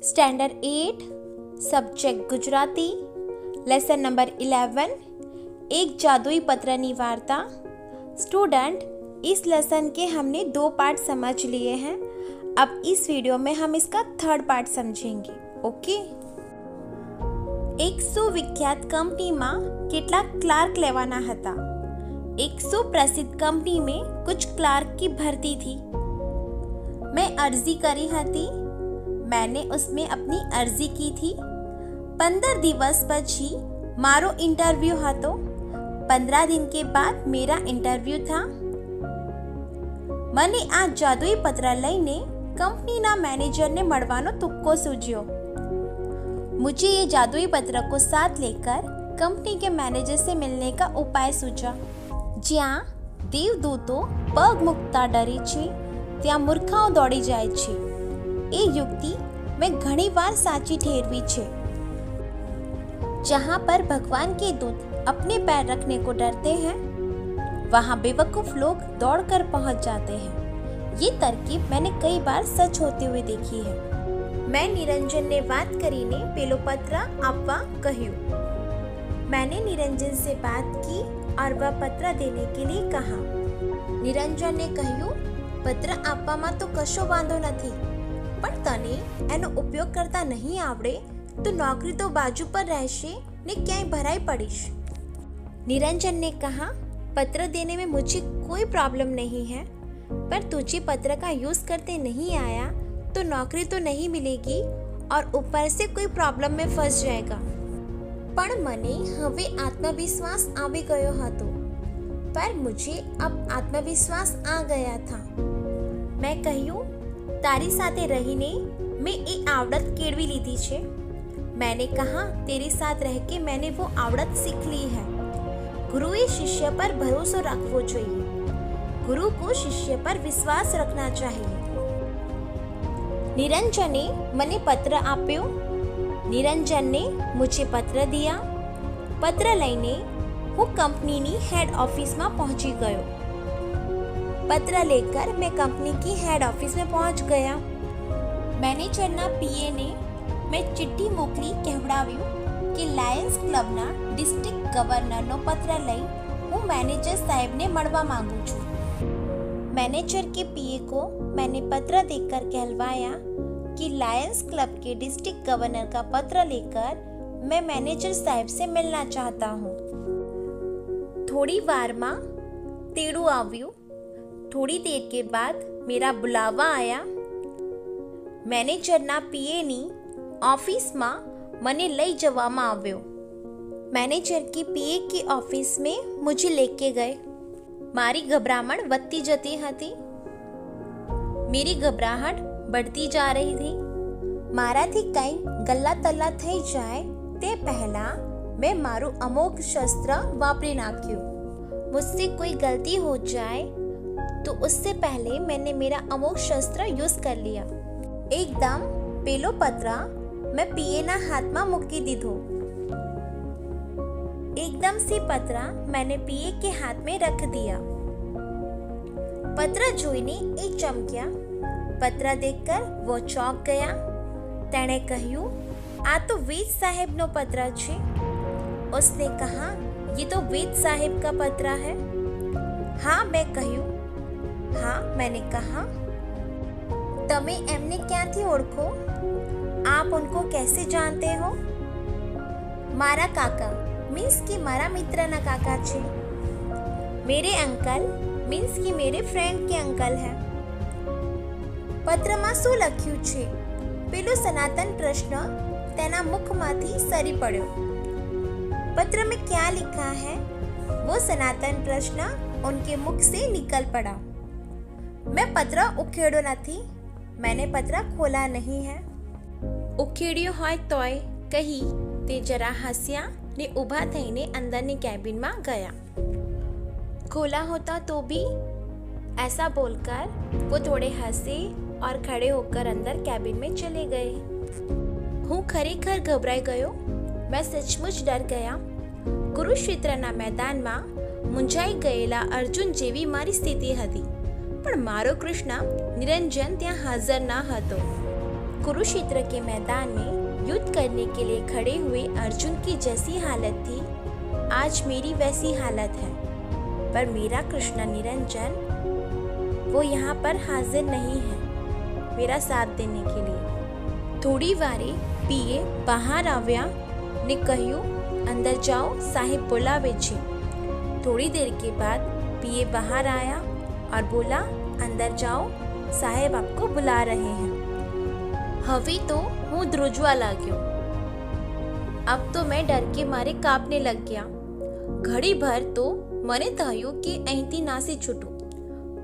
Standard 8 subject Gujarati lesson number 11 एक जादुई पत्रनी वार्ता। स्टूडेंट, इस लेसन के हमने 2 पार्ट समझ लिए हैं। अब इस वीडियो में हम इसका 3rd पार्ट समझेंगे। ओके। एक सुविख्यात कंपनीમાં કેટલાક क्लार्क લેવાના હતા। एक सुप्रसिद्ध कंपनी में कुछ क्लार्क की भर्ती थी। मैं अर्जी करी हती। मैंने उसमें अपनी अर्जी की थी। 15 દિવસ પછી મારો इंटरव्यू હતો। 15 दिन के बाद मेरा इंटरव्यू था। મને આ જાદુઈ પત્ર લઈને કંપનીના મેનેજરને મળવાનો તુક્કો सूझ्यो। मुझे ये जादुई पत्र को साथ लेकर कंपनी के मैनेजर से मिलने का उपाय सूझा। જ્યાં દેવદૂતો પગ મૂકતા ડરે છે ત્યાં મૂર્ખાઓ દોડી જાય છે। એ युक्ति मैं घनी बार साची ठहरवी छे। जहाँ पर भगवान के दूत अपने पैर रखने को डरते हैं, वहाँ बेवकूफ लोग दौड़कर पहुँच जाते हैं। ये तरकीब मैंने कई बार सच होते हुए देखी है। मैं निरंजन ने बात करीने पेलो पत्र आपवा कह्यु। मैंने निरंजन से बात की और वह पत्र देने के लिए कहा। निरंजन ने कह्यु, पत्र आपवामां तो कशो वांधो नथी, पण तने एनो उपयोग करता नहीं आवड़े तो नौकरी तो बाजू पर रहशे ने क्यांय भराई पड़ीश। निरंजन ने कहा, पत्र देने में मुझे कोई प्रॉब्लम नहीं है, पर तुझे पत्र का यूज करते नहीं आया तो नौकरी तो नहीं मिलेगी और ऊपर से कोई प्रॉब्लम में फंस जाएगा। पण मने हवे आत्मविश्वास आवी गयो हतो, पर मुझे अब आत्मविश्वास आ गया था। मैं कह्यू, तारी साथे रहीने मैं ए आवड़त केळवी लीधी छे। मैंने कहा, तेरे साथ रह के मैंने वो आवड़त सीख ली है। गुरुए शिष्य पर भरोसा रखवो चाहिए। गुरु को शिष्य पर विश्वास रखना चाहिए। निरंजने मने पत्र आप्यो। निरंजन ने मुझे पत्र दिया। पत्र लईने हूँ कंपनीनी हेड ऑफिस में पहुंची गयो। पत्र लेकर मैं कंपनी की हेड ऑफिस में पहुंच गया। मैनेजरना पीए ने मैं चिट्ठी मोकली कहेवडाव्यु कि लायन्स क्लबना डिस्ट्रिक्ट गवर्नरनो पत्र लई हूँ मैनेजर साहेब ने मळवा मांगू छूं। मैनेजर के पीए को मैंने पत्र देकर कहलवाया कि लायन्स क्लब के डिस्ट्रिक्ट गवर्नर का पत्र लेकर मैं मैनेजर साहब से मिलना चाहता हूँ। थोड़ी वार में तेड़ू आव्यू। थोड़ी देर के बाद मेरा बुलावा आया। मैनेजरना पीएनी ऑफिस में मने लई जवामां आव्यो। मैनेजर की पीए की ऑफिस में मुझे लेके गए। मारी घबराहट વધતી જતી હતી। मेरी घबराहट बढ़ती जा रही थी। माराथी कई गल्ला तल्ला थई जाए ते पहला मैं मारू अमोघ शस्त्र वापरी नाख्यू। मुझसे कोई गलती हो जाए तो उससे पहले मैंने मेरा अमोघ शस्त्र यूज कर लिया। एकदम पेलो पत्र मैं पीए ना हाथ में मूकी दीधो। एकदम से पत्र मैंने पीए के हाथ में रख दिया। पत्र जोईने ए चमक्या। पत्र देखकर वो चौंक गया। तेणे कह्यू, आ तो वेद साहेब नो पत्र छे। उसने कहा, ये तो वेद साहेब का पत्र है। हाँ, मैं कह्यू। हाँ, मैंने कहा। तमे एमने क्यांथी ओळखो? आप उनको कैसे जानते हो? मारा काका मीन्स की मारा मित्र ना काका छे। मेरे अंकल मीन्स की मेरे फ्रेंड के अंकल है। पत्र में शू लख्यू छे? पेलो सनातन प्रश्न तेना मुखमांथी सरी पड्यो। पत्र में क्या लिखा है? वो सनातन प्रश्न उनके मुख से निकल पड़ा। मैं पत्र उखेड़ो नथी। मैंने पत्र खोला नहीं है। उखेड़्यो होय तोय कही ते जरा हस्या ने ऊभा थईने अंदरनी केबिन में गया। खोला होता तो भी? ऐसा बोलकर वो थोड़े हंसे और खड़े होकर अंदर केबिन में चले गए। हूँ खरेखर घबराई गयो। मैं सचमुच डर गया। कुरुक्षेत्रना मैदान में मूंझाई गયેલા अर्जुन जेवी मारी स्थिति हती। पण मारो कृष्ण निरंजन त्यां हाजर न हतो। कुरुक्षेत्र के मैदान में युद्ध करने के लिए खड़े हुए अर्जुन की जैसी हालत थी, आज मेरी वैसी हालत है। पर मेरा कृष्ण निरंजन वो यहाँ पर हाजिर नहीं है मेरा साथ देने के लिए। थोड़ी वारे पीए બહાર આવ્યા ने કહ્યું, अंदर जाओ, साहिब बुलावे छे। थोड़ी देर के बाद पीए बाहर आया और बोला, अंदर जाओ, साहेब आपको बुला रहे हैं। હવે तो હું ધ્રુજવા लाग्यो। अब तो मैं डर के मारे कांपने लग गया। घड़ी भर तो मने थયું कि અહીંથી નાસી છૂટું।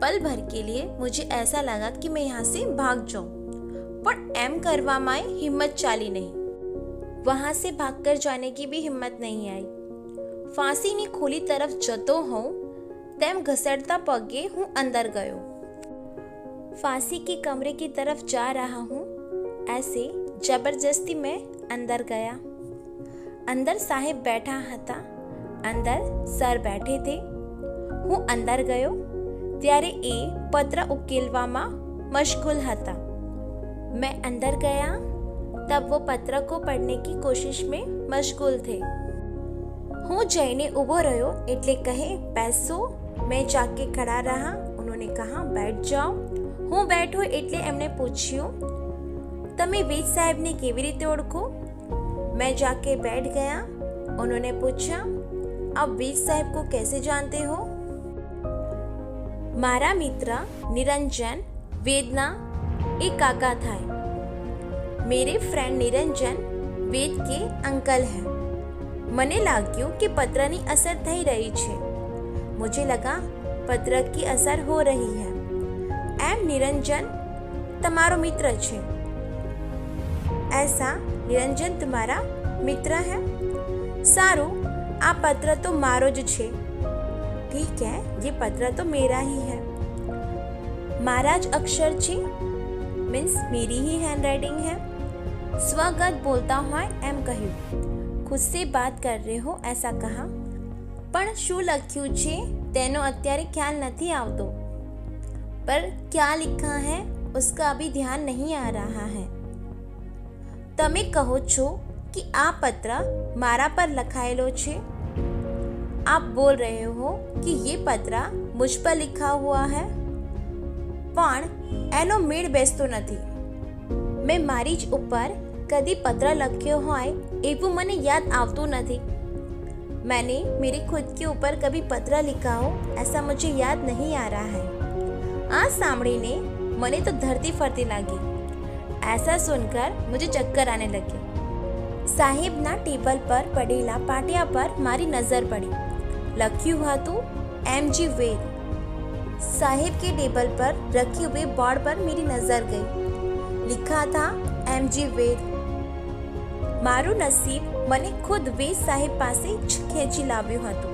पल भर के लिए मुझे ऐसा लगा कि मैं यहाँ से भाग जाऊं, पर एम करवामाय हिम्मत चाली नहीं। वहां से भागकर जाने की भी हिम्मत नहीं आई। फांसीनी खुली तरफ जतो हूँ तेम घसड़ता पगे हूँ अंदर गयो। फांसी के कमरे की तरफ जा रहा हूँ, ऐसे जबरदस्ती मैं अंदर गया। अंदर साहेब बैठा हता, अंदर सर बैठे थे। हूँ अंदर गयो त्यारे ए पत्र उकेलवामां मशगूल हता। मैं अंदर गया तब वो पत्र को पढ़ने की कोशिश में मशगूल थे। हूँ जईने उभो रह्यो एटले कहे बैसो। मैं जाके खड़ा रहा। उन्होंने कहा बैठ जाओ। हूँ बैठो एटले एमने पूछ्યું, तमे वेद साहेब ने केवी रीते ओळखो? मैं जाके बैठ गया। उन्होंने पूछा, आप वेद साहेब को कैसे जानते हो? मारा मित्र निरंजन वेदना एक काका थाय। मेरे फ्रेंड निरंजन वेद के अंकल हैं। मने लाग्યું कि पत्रनी असर થઈ रही छे। मुझे लगा पत्र की असर हो रही है। एम निरंजन तमारो मित्र छे। ऐसा निरंजन तुम्हारा मित्र है? सारू, आ पत्र तो मारो ज छे। ठीक है, ये पत्र तो मेरा ही है। महाराज अक्षर छे, मीन्स मेरी ही हैंडराइटिंग है। स्वगत बोलता हुआ एम कह્યું। खुद से बात कर रहे हो ऐसा कहा, पण शू लख्યું छे तेनो अत्यारे ख्याल नहीं आवतो। पर क्या लिखा है उसका अभी ध्यान नहीं आ रहा है। तमे कहो छो कि आ पत्र मारा पर लखायेलो छे। आप बोल रहे हो कि ये पत्र मुझ पर लिखा हुआ है, पण एनो मेळ बेसतो नथी। मैं मारी ज ऊपर कदी पत्र लख्यो होय एवं मने याद आवतुं नथी। मैंने मेरे खुद के ऊपर कभी पत्र लिखा हो ऐसा मुझे याद नहीं आ रहा है। आ सांभळीने मने तो धरती फरती लागी। ऐसा सुनकर मुझे चक्कर आने लगे। साहेब ना टेबल पर पड़ेला पाटिया पर मारी नजर पड़ी। लख्યું હતું MG वेद। साहेब के टेबल पर रखे हुए बोर्ड पर मेरी नजर गई। लिखा था MG वेद। मारू नसीब मने खुद वेद साहेब पासे खेची लाव्યું હતું।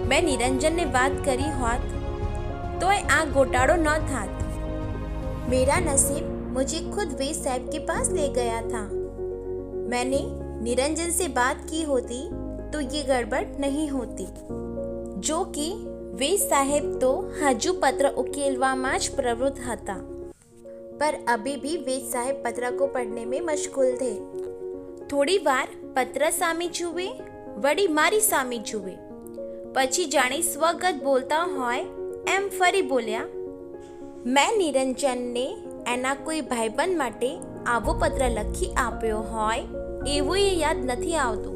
मैं निरंजन ने बात करी होत तो आ घोटाड़ो न थात। मेरा नसीब मुझे खुद वेद साहब के पास ले गया था। मैंने निरंजन से बात की होती तो ये गड़बड़ नहीं होती। जो कि वेद साहेब तो हजू पत्र उकेलवामां ज प्रवृत्त हता, पर अभी भी वेद साहेब पत्र को पढ़ने में मशगूल थे। थोड़ी बार पत्र सामे जुए, वड़ी मारी सामे जुए, पछी जाने स्वगत बोलता होय एम फरी बोल्या। मैं निरंजन ने एना कोई भाईबंध माटे आवो पत्र लखी आप्यो होय एवुं ये याद नहीं आवतुं,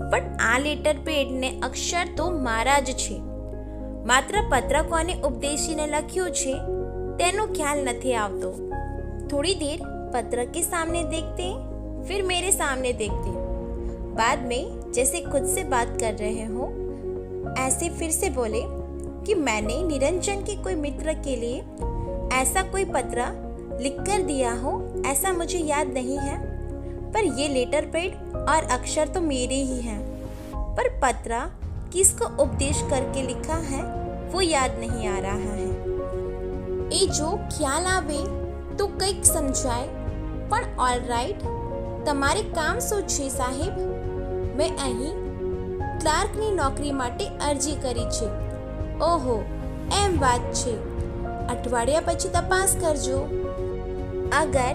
पण आ लेटर पेड ने अक्षर तो मारा ज छे। मात्र पत्र कोने उपदेशीने लख्यो छे तेनो ख्याल नहीं आवतो। थोड़ी देर पत्र के सामने देखते, फिर मेरे सामने देखते। बाद में जैसे खुद से बात कर रहे हो ऐसे फिर से बोले कि मैंने निरंजन के कोई मित्र के लिए ऐसा कोई पत्र लिख कर दिया हो ऐसा मुझे याद नहीं है, पर ये लेटर पेड और अक्षर तो मेरे ही हैं। पर पत्र किसको उपदेश करके लिखा है वो याद नहीं आ रहा है। ए जो ख्याल आवे तो કંઈક સમજાય, પણ ઓલરાઈટ તમારે કામ શું છે સાહેબ? મેં અહીં ક્લાર્કની નોકરી માટે અરજી કરી છે। ઓહો, એમ વાત છે। અઠવાડિયા પછી તપાસ કરજો। अगर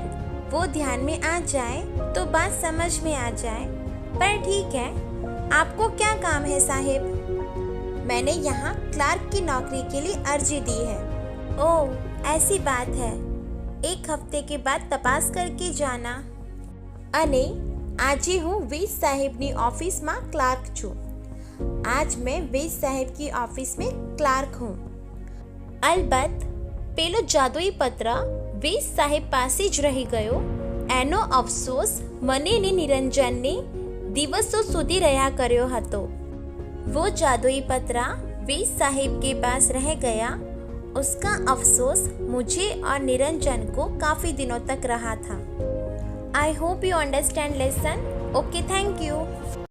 वो ध्यान में आ जाए तो बात समझ में आ जाए। पर ठीक है, आपको क्या काम है साहिब? मैंने यहाँ क्लार्क की नौकरी के लिए अर्जी दी है। ओह, ऐसी बात है। 1 हफ्ते के बाद तपास करके जाना। અને આજે હું વીસ સાહેબની ઓફિસમાં ક્લાર્ક છું। આજ मैं વીસ સાહેબ की ऑफिस में क्लार्क हूँ। અલબત્ત પેલો જાદુઈ પત્ર વીસ સાહેબ પાસે જ રહી ગયો એનો અફસોસ મને ને નિરંજનને દિવસો સુધી રહ્યા કર્યો હતો। वो जादुई पत्रा वीस साहिब के पास रह गया, उसका अफसोस मुझे और निरंजन को काफ़ी दिनों तक रहा था। I hope you understand lesson. Okay, thank you.